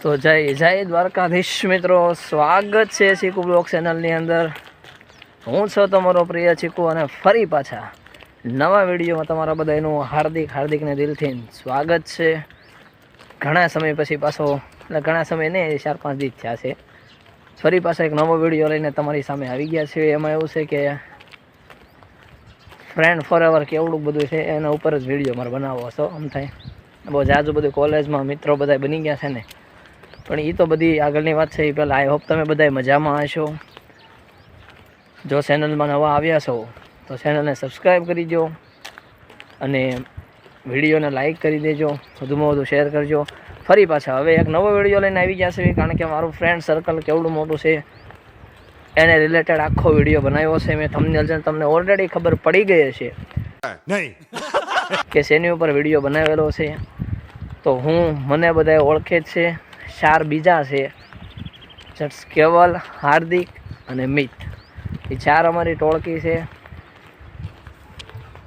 તો જય દ્વારકાધીશ મિત્રો, સ્વાગત છે ચીકુ બ્લોગ ચેનલની અંદર। હું છું તમારો પ્રિય ચીકુ અને ફરી પાછા નવા વિડીયોમાં તમારા બધાનું હાર્દિક ને દિલથી સ્વાગત છે। ઘણા સમય પછી પાછો, એટલે ઘણા સમય નહીં, 4-5 દિવસ થયા છે, ફરી પાછા એક નવો વિડીયો લઈને તમારી સામે આવી ગયા છે। એમાં એવું છે કે ફ્રેન્ડ ફોરએવર કેવડું બધું છે એના ઉપર જ વિડીયો મારે બનાવવો છો। આમ થાય બહુ જાજુ બધું કોલેજમાં મિત્રો બધા બની ગયા છે ને, પણ એ તો બધી આગળની વાત છે। એ પહેલાં આઈ હોપ તમે બધા મજામાં હશો। જો ચેનલમાં નવા આવ્યા છો તો ચેનલને સબસ્ક્રાઈબ કરી દો અને વિડીયોને લાઇક કરી દેજો, વધુમાં વધુ શેર કરજો। ફરી પાછા હવે એક નવો વિડીયો લઈને આવી ગયા છે, કારણ કે મારું ફ્રેન્ડ સર્કલ કેવડું મોટું છે એને રિલેટેડ આખો વિડીયો બનાવ્યો છે। મેં થંબનેલ છે, તમને ઓલરેડી ખબર પડી ગઈ હશે કે શેની ઉપર વિડીયો બનાવેલો છે। તો મને બધા ઓળખે જ છે। 4 બીજા છે, જટ્સ કેવલ, હાર્દિક અને મિત, એ 4 અમારી ટોળકી છે।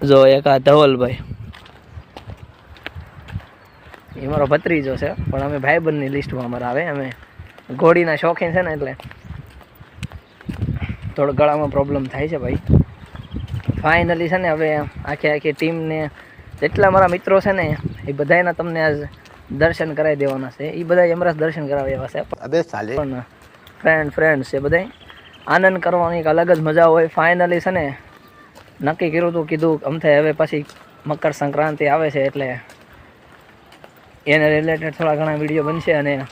જો એક આ ધવલભાઈ, એ મારો ભત્રીજો છે, પણ અમે ભાઈબંધની લિસ્ટમાં અમારા આવે। અમે ઘોડીના શોખીન છે ને, એટલે થોડો ગળામાં પ્રોબ્લેમ થાય છે ભાઈ। ફાઇનલી છે ને હવે આખી ટીમને જેટલા મારા મિત્રો છે ને એ બધાના તમને આજ દર્શન કરાવી દેવાના છે। એ બધા એમરાસ દર્શન કરાવી એવા છે, પણ ફ્રેન્ડ છે, બધા આનંદ કરવાની એક અલગ જ મજા હોય। ફાઇનલી છે ને નક્કી કર્યું હતું, કીધું આમ થાય હવે પછી મકર સંક્રાંતિ આવે છે એટલે એને રિલેટેડ થોડા ઘણા વિડીયો બનશે। અને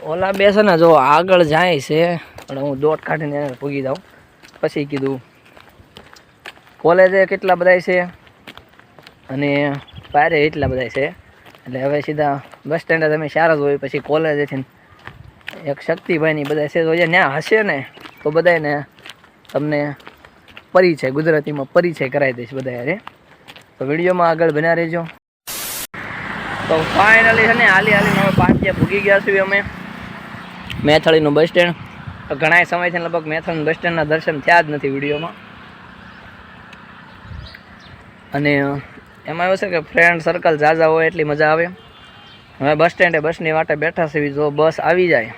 ઓલા બે છે ને જો આગળ જાય છે, પણ હું દોટ કાઢીને એને પૂગી જાઉં। પછી કીધું કોલેજે કેટલા બધા છે અને બારે એટલા બધા છે, એટલે હવે સીધા બસ સ્ટેન્ડે તમે 4 જ હોય, પછી કોલેજેથી એક શક્તિભાઈની બધા છે, તો જે ત્યાં હશે ને તો બધાને તમને પરિચય, ગુજરાતીમાં પરિચય કરાવી દઈશ બધા યારે। તો વિડીયોમાં આગળ બન્યા રહેજો। તો ફાઇનલી છે ને હાલીને હવે પાટિયા ભૂગી ગયા છીએ અમે મેથળીનું બસ સ્ટેન્ડ। તો ઘણા સમયથી લગભગ મેથળીનું બસ સ્ટેન્ડના દર્શન થયા જ નથી વિડીયોમાં। અને એમાં એવું છે કે ફ્રેન્ડ સર્કલ ઝાઝા હોય એટલી મજા આવે। હવે બસ સ્ટેન્ડે બસની વાટે બેઠા છે, જો બસ આવી જાય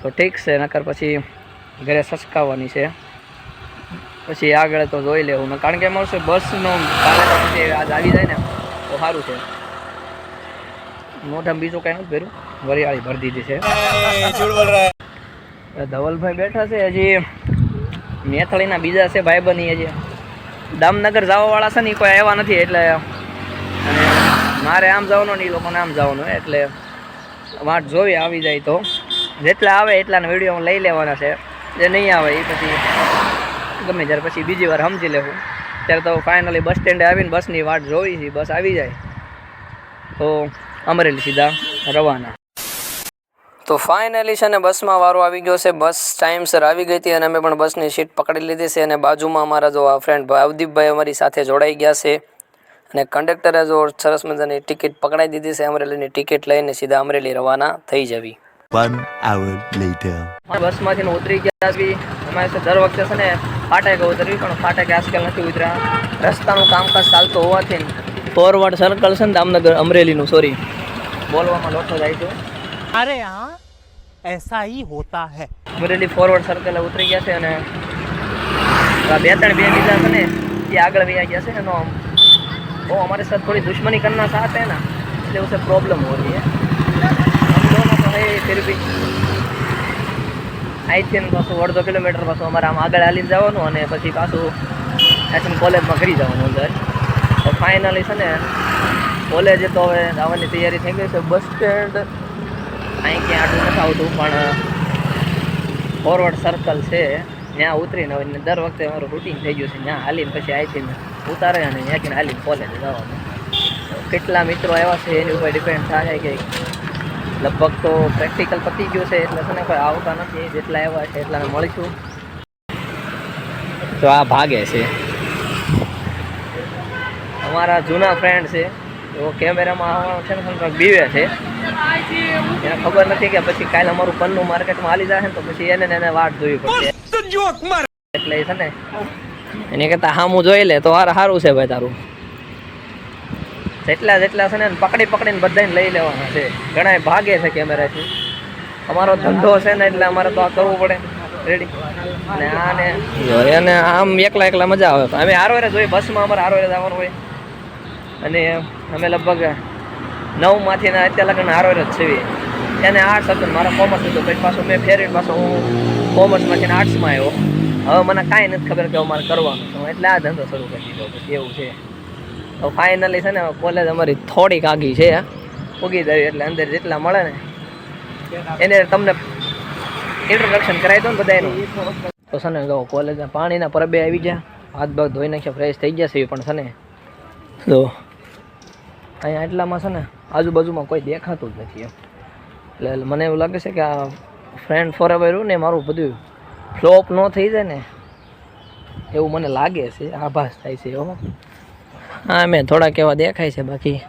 તો ઠીક છે, નકર પછી ઘરે સચકાવવાની છે। પછી આગળ તો જોઈ લેવું, કારણ કે એમાં શું બસનું આજ આવી જાય ને તો સારું છે। મોઢામાં બીજું કાંઈ નથી ભર્યું, વરિયાળી ભરી દીધી છે। ધવલભાઈ બેઠા છે, હજી મેથળીના બીજા છે ભાઈબંધ, હજી દામનગર જવાવાળા છે ને કોઈ આવ્યા નથી, એટલે મારે આમ જવાનું ને એ લોકોને આમ જવાનું, એટલે વાટ જોઈ આવી જાય તો જેટલા આવે એટલાના વિડીયો લઈ લેવાના છે। જે નહીં આવે એ પછી ગમે ત્યારે પછી બીજી વાર સમજી લેવું। ત્યારે તો ફાઇનલી બસ સ્ટેન્ડે આવીને બસની વાટ જોઈ છે, બસ આવી જાય તો અમરેલી સીધા રવાના। તો ફાઇનલી છે ને બસમાં વારો આવી ગયો છે, બસ ટાઈમસર આવી ગઈ હતી અને અમે પણ બસની સીટ પકડી લીધી છે। અને બાજુમાં અમારા જો આ ફ્રેન્ડ અવદીપભાઈ અમારી સાથે જોડાઈ ગયા છે, અને કંડક્ટરે જો સરસ મજાની ટિકિટ પકડાઈ દીધી છે, અમરેલીની ટિકિટ લઈને સીધા અમરેલી રવાના થઈ જવી। 1 hour later બસમાંથી ઉતરી ગયા છીએ। અમારે દર વખતે છે ને ફાટકે ઉતરવી, પણ ફાટકે આજકાલ નથી ઉતર્યા, રસ્તાનું કામકાજ ચાલતું હોવાથી ફોરવર્ડ સર્કલ છે ને દામનગર અમરેલીનું, સોરી બોલવામાં લોઠો જાય છે। अरे यहाँ ऐसा ही होता है। અમરેલી ફોરવર્ડ સર્કલે ઉતરી ગયા છે, અને 2-3 બીજા છે ને એ આગળ વહી ગયા છે। એનો वो हमारे साथ थोड़ी दुश्मनी करना चाहते हैं ना, इसलिए उसे प्रॉब्लम हो रही है। हम दोनों तो है फिर भी आई थिंक पाછું 1.5 કિલોમીટર પાછું અમારે આમ આગળ હાલીને જવાનું, અને પછી પાછું આઈ કોલેજમાં કરી જવાનું અંદર। તો ફાઇનલી છે ને કોલેજે તો હવે આવવાની તૈયારી થઈ ગઈ છે। બસ સ્ટેન્ડ અહીં ક્યાં આટલું નથી આવતું, પણ ફોરવર્ડ સર્કલ છે ત્યાં ઉતરીને હવે દર વખતે અમારું રૂટિન થઈ ગયું છે, ત્યાં હાલીને પછી આવીને ઉતારે અને ત્યાંથી હાલીને કોલેજ જવાનું। કેટલા મિત્રો આવ્યા છે એની ઉપર ડિપેન્ડ થાય કે લગભગ તો પ્રેક્ટિકલ પતી ગયું છે, એટલે છે ને કોઈ આવતા નથી, જેટલા આવ્યા છે એટલાને મળીશું। તો આ ભાગે છે અમારા જૂના ફ્રેન્ડ છે, તો કેમેરામાં આવવાનું છે ને થોડુંક બીવે છે, એને ખબર નથી કે પછી કાલે અમારું પન્નું માર્કેટમાં હાલી જાય ને તો પછી એને વાટ જોવી પડશે, એટલે છે ને એને કહેતા હામું જોઈ લે તો સારું છે ભાઈ તારું। જેટલા જેટલા છે ને પકડી પકડીને બધાને લઈ લેવાના છે. ઘણા ભાગે છે કેમેરાથી. અમારો ધંધો છે ને એટલે અમારે તો આ કરવું પડે રેડી. અને આને એને આમ એકલા એકલા મજા આવે. અમે હારોરે જોઈએ બસમાં અમારે હારોરે જવાનું હોય અને અમે લગભગ 9 માંથી અત્યારે લગન હારોરે જ છીએ. એને આર્ટ્સ હતું, મારો કોમર્સ હતું, પછી પાછું મેં ફેરવીને પાછો હું કોમર્સમાંથી આર્ટ્સમાં આવ્યો. હવે મને કાંઈ નથી ખબર કે મારે કરવાનું છે, એટલે આ ધંધો શરૂ કરી દીધો. પછી એવું છે. તો ફાઇનલી છે ને કોલેજ અમારી થોડીક આગી છે, ઉગી જાય એટલે અંદર જેટલા મળે ને એને તમને ઇન્ટ્રોડક્શન કરાવી દો ને બધાનું. તો છે ને જો કોલેજના પાણીના પરબે આવી ગયા, હાથ ભાગ ધોઈ નાખ્યા, ફ્રેશ થઈ ગયા છે. પણ છે ને જો અહીંયા એટલામાં છે ને આજુબાજુમાં કોઈ દેખાતું જ નથી એમ. એટલે મને એવું લાગે છે કે આ ફ્રેન્ડ ફોરએવર રહ્યું ને મારું બધું ફ્લોપ ન થઈ જાય ને એવું મને લાગે છે, આભાસ થાય છે એવો. હા મેં થોડાક એવા દેખાય છે, બાકી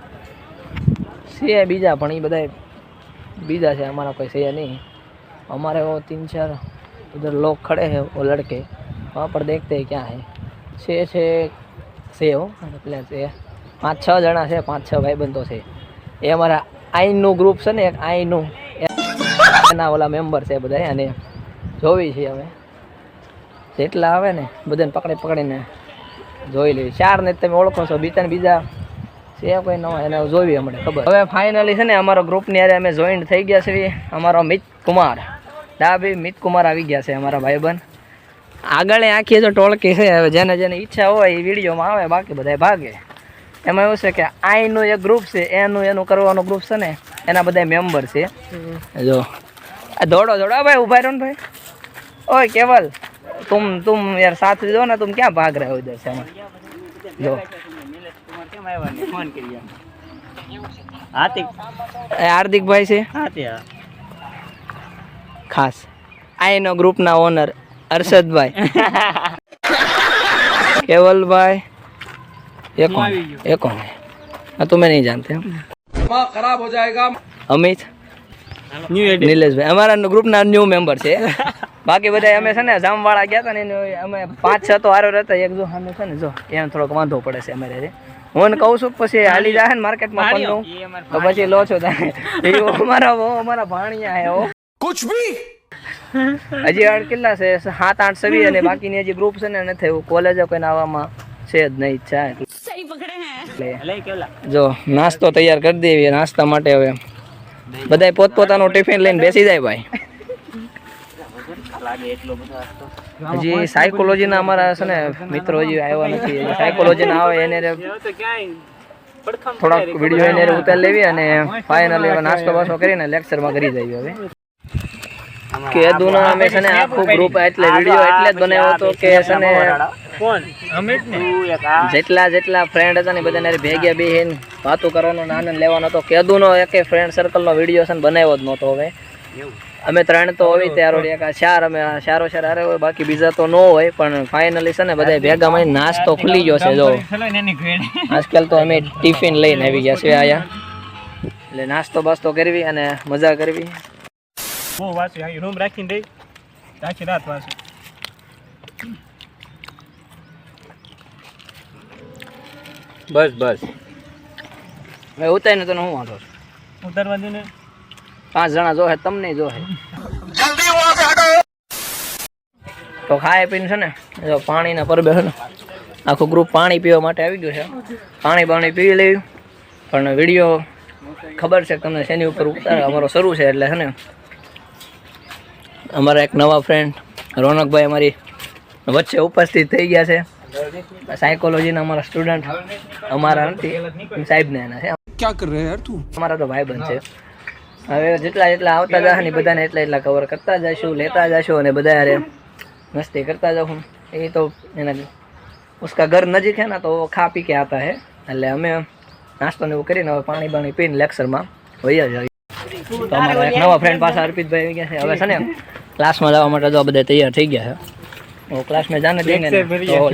છે બીજા પણ એ બધા બીજા છે, અમારા કોઈ છે नहीं. हमारे वो 3-4 उधर लोग खड़े हैं, वो लड़के वहाँ पर देखते हैं क्या है. 6 हो એટલે છે 5-6 જણા છે, 5-6 ભાઈબંધો છે. એ અમારા આઈનું ગ્રુપ છે ને, એક આઈનું એના ઓલા મેમ્બર છે બધા. અને જોવી છે અમે જેટલા આવે ને બધાને પકડી પકડીને જોઈ લઈએ. 4 ને તમે ઓળખો છો, બીજા છે કોઈ નવા એને જોવી અમને ખબર. હવે ફાઇનલી છે ને અમારો ગ્રુપની યારે અમે જોઈન્ટ થઈ ગયા છે. અમારો મિત કુમાર ડાબી મિત કુમાર આવી ગયા છે, અમારા ભાઈબંધ. આગળ આખી જો ટોળકી છે. હવે જેને જેને ઈચ્છા હોય એ વિડીયોમાં આવે, બાકી બધા ભાગે. એમાં એવું છે કે આઈનું એક ગ્રુપ છે, એનું કરવાનું ગ્રુપ છે ને, એના બધા મેમ્બર છે. જો આ દોડો ભાઈ, ઉભા રહ્યો ને ભાઈ. ઓય કેવલ, तुम यार साथ दो ना, तुम क्या भाग रहे हो इधर से. जो हार्दिक भाई છે ખાસ આઈનો ગ્રુપના ઓનર અરશદભાઈ, केवलभाई, ये कौन है? तुम्हें नहीं जानते हम. खराब हो जाएगा. अमित, नीलेश भाई અમારા ગ્રુપના ન્યૂ મેમ્બર છે. બાકી બધા અમે છે ને જામવાળા ગયા હતા ને, અમે 5-6 તો હારો રહેતા. એક જો સામે છે ને, જો એને થોડોક વાંધો પડે છે અમારે. હું કહું છું પછી હાલી જાય ને માર્કેટમાં પણ તો પછી લો છો અમારા ભાણિયા હે. कुछ भी હજી કેટલા છે 7-8 સવી, અને બાકીની હજી ગ્રુપ છે ને નથી. એવું કોલેજ કોઈ આવવામાં છે જ નહીં ઈચ્છા. એટલે જો નાસ્તો તૈયાર કરી દેવી. નાસ્તા માટે હવે બધા પોતપોતાનું ટિફિન લઈને બેસી જાય ભાઈ. હજી સાયકોલોજીના અમારા છે ને મિત્રો હજી આવ્યા નથી. સાયકોલોજીના આવે એને થોડાક વિડીયો એને ઉતારી લેવી અને ફાઇનલી નાસ્તો બાસ્તો કરીને લેક્ચરમાં કરી જઈએ. હવે કેદુના અમે છે ને આખું ગ્રુપ એટલે વિડીયો એટલે જ બનાવ્યો હતો કે છે ને જેટલા ફ્રેન્ડ હતા ને બધાને ભેગા બેહીને વાતો કરવાનો આનંદ લેવાનો હતો. કેદુનો એક ફ્રેન્ડ સર્કલનો વિડીયો છે ને બનાવ્યો જ નહોતો. હવે અમે 3 તો હોય ત્યારે 4 અમે ચારો હારે હોય, બાકી બીજા તો ન હોય. પણ ફાઇનલી છે ને બધા ભેગા મળીને નાસ્તો ખુલી ગયો છે. જો આજકાલ તો અમે ટિફિન લઈને આવી ગયા છે આયા, એટલે નાસ્તો બાસ્તો કરવી અને મજા કરવી. રૂમ રાખીને દઈ આખી રાત વાંચું. બસ મેં ઉતારીને તો હું વાંધો છું. ઉતારવા દે ને. 5 જણા જોહે, તમને જોહે. તો ખાય પીને છે ને જો પાણીના પરબે છે ને આખું ગ્રુપ પાણી પીવા માટે આવી ગયું છે. પાણી પી લેવું. પણ વિડીયો ખબર છે તમને શેની ઉપર ઉતાર અમારો શરૂ છે. એટલે છે ને અમારા એક નવા ફ્રેન્ડ રોનકભાઈ અમારી વચ્ચે ઉપસ્થિત થઈ ગયા છે. સાયકોલોજીના અમારા સ્ટુડન્ટ અમારા નથી, સાહેબને એના છે. क्या कर रहे हैं यार तू? અમારા તો ભાઈબંધ છે. હવે જેટલા આવતા જશે ને બધાને એટલા કવર કરતા જઈશું, લેતા જઈશું અને બધા યાર મસ્તી કરતા જાઉં. એ તો એના ઉસકા ઘર નજીક હે ને, તો ખા પી કે આતા હે. એટલે અમે નાસ્તો ને એવું કરીને હવે પાણી પીને લેક્ચરમાં વૈયા જઈએ. તો અમારા એક નવા ફ્રેન્ડ પાસે અર્પિતભાઈ આવી ગયા છે. હવે છે ને ક્લાસમાં જવા માટે જો બધા તૈયાર થઈ ગયા છે. તો ક્લાસમાં જાને જઈને તો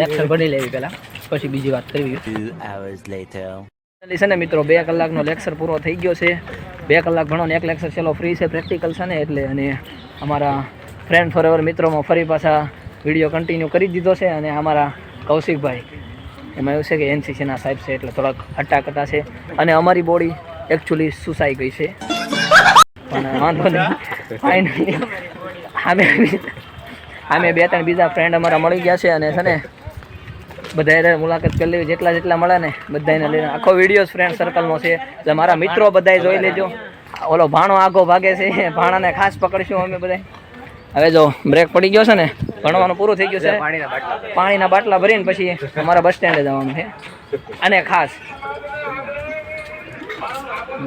લેક્ચર ભરી લેવી પહેલાં, પછી બીજી વાત કરવી. 2 hours later. છે ને મિત્રો 2 કલાકનો લેક્ચર પૂરો થઈ ગયો છે. 2 કલાક ભણો ને 1 લેક્ચર છેલ્લો ફ્રી છે, પ્રેક્ટિકલ છે ને એટલે. અને અમારા ફ્રેન્ડ ફોરએવર મિત્રોમાં ફરી પાછા વિડીયો કન્ટિન્યુ કરી દીધો છે. અને અમારા કૌશિકભાઈ એમાં એવું છે કે એનસીસીના સાહેબ છે એટલે થોડાક હટ્ટાકટ્ટા છે અને અમારી બોડી એકચ્યુઅલી સુસાઈ ગઈ છે પણ વાંધો નહીં ફાઇનલી અમે 2-3 બીજા ફ્રેન્ડ અમારા મળી ગયા છે અને છે ને બધાએ મુલાકાત કરી લેવી જેટલા મળે ને બધાને લઈને આખો વિડીયો ફ્રેન્ડ સર્કલનો છે એટલે મારા મિત્રો બધાએ જોઈ લેજો. ઓલો ભાણો આગો ભાગે છે ભાણાને ખાસ પકડશું અમે બધા. હવે જો બ્રેક પડી ગયો છે ને ભણવાનું પૂરું થઈ ગયું છે પાણીના બાટલા ભરીને પછી અમારા બસ સ્ટેન્ડે જવાનું છે. અને ખાસ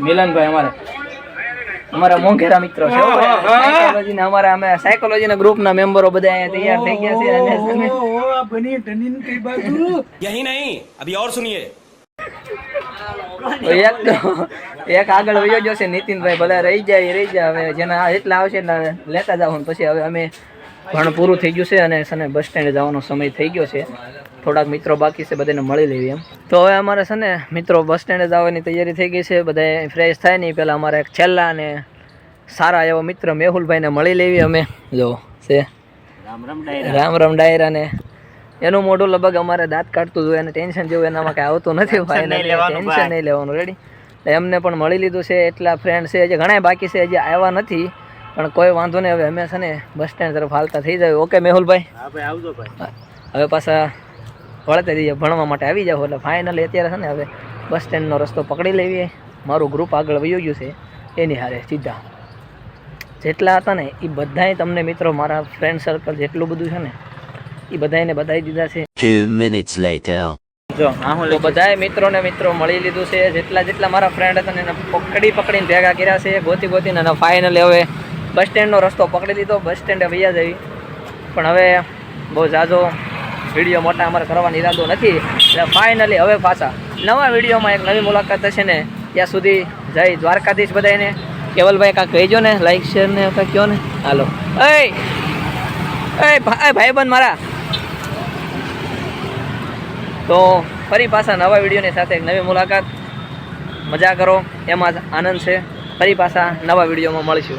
મિલનભાઈ અમારા મોંઘેરા મિત્રો છે સાયકોલોજીના અમે સાયકોલોજીના ગ્રુપના મેમ્બરો બધા અહીંયા તૈયાર થઈ ગયા છે. यही नहीं अभी और सुनिए એક આગળ વયો જશે નીતિનભાઈ બધા રહી જાય હવે જેના જેટલા આવશે એટલા લેતા જાવ. પછી હવે અમે ભણ પૂરું થઈ ગયું છે અને છે ને બસ સ્ટેન્ડે જવાનો સમય થઈ ગયો છે. થોડાક મિત્રો બાકી છે બધાને મળી લેવી એમ. તો હવે અમારે છે ને મિત્રો બસ સ્ટેન્ડે જવાની તૈયારી થઈ ગઈ છે. બધા ફ્રેશ થાય નહીં પહેલાં અમારે એક છેલ્લા અને સારા એવો મિત્ર મેહુલભાઈને મળી લેવી અમે. જો છે રામ ડાયરાને એનું મોઢું લગભગ અમારે દાંત કાઢતું જોઈએ અને ટેન્શન જેવું એનામાં કાંઈ આવતું નથી. ટેન્શન નહીં લેવાનું રેડી. એમને પણ મળી લીધું છે. એટલા ફ્રેન્ડ છે હજી ઘણા બાકી છે હજી આવ્યા નથી પણ કોઈ વાંધો નહીં. હવે અમે છે ને બસ સ્ટેન્ડ તરફ હાલતા થઈ જાય. ઓકે મેહુલભાઈ હવે પાછા વળતા જઈએ ભણવા માટે આવી જાવ. એટલે ફાઇનલી અત્યારે છે ને હવે બસ સ્ટેન્ડનો રસ્તો પકડી લેવીએ. મારું ગ્રુપ આગળ વયું ગયું છે એની હારે સીધા જેટલા હતા ને એ બધાએ તમને મિત્રો મારા ફ્રેન્ડ સર્કલ જેટલું બધું છે ને એ બધાને બતાવી દીધા છે. 2 minutes later જો તો બધાએ મિત્રો મળી લીધું છે. જેટલા મારા ફ્રેન્ડ હતા ને એને પકડીને ભેગા કર્યા છે ગોતીને અને ફાઇનલી હવે બસ સ્ટેન્ડનો રસ્તો પકડી લીધો. બસ સ્ટેન્ડે વૈયા જવી પણ હવે બહુ ઝાઝો વિડીયો મોટા અમારે કરવાનો ઈરાદો નથી. એટલે ફાઇનલી હવે પાછા નવા વિડીયોમાં એક નવી મુલાકાત થશે ને ત્યાં સુધી જય દ્વારકાધીશ બધાને. કેવલભાઈ કાંઈક કહેજો ને લાઈક શેર ને કાંઈક કહો ને. હાલો એ ભાઈબંધ મારા. તો ફરી પાછા નવા વિડીયોની સાથે એક નવી મુલાકાત. મજા કરો એમાં જ આનંદ છે. ફરી પાછા નવા વિડીયોમાં મળીશું.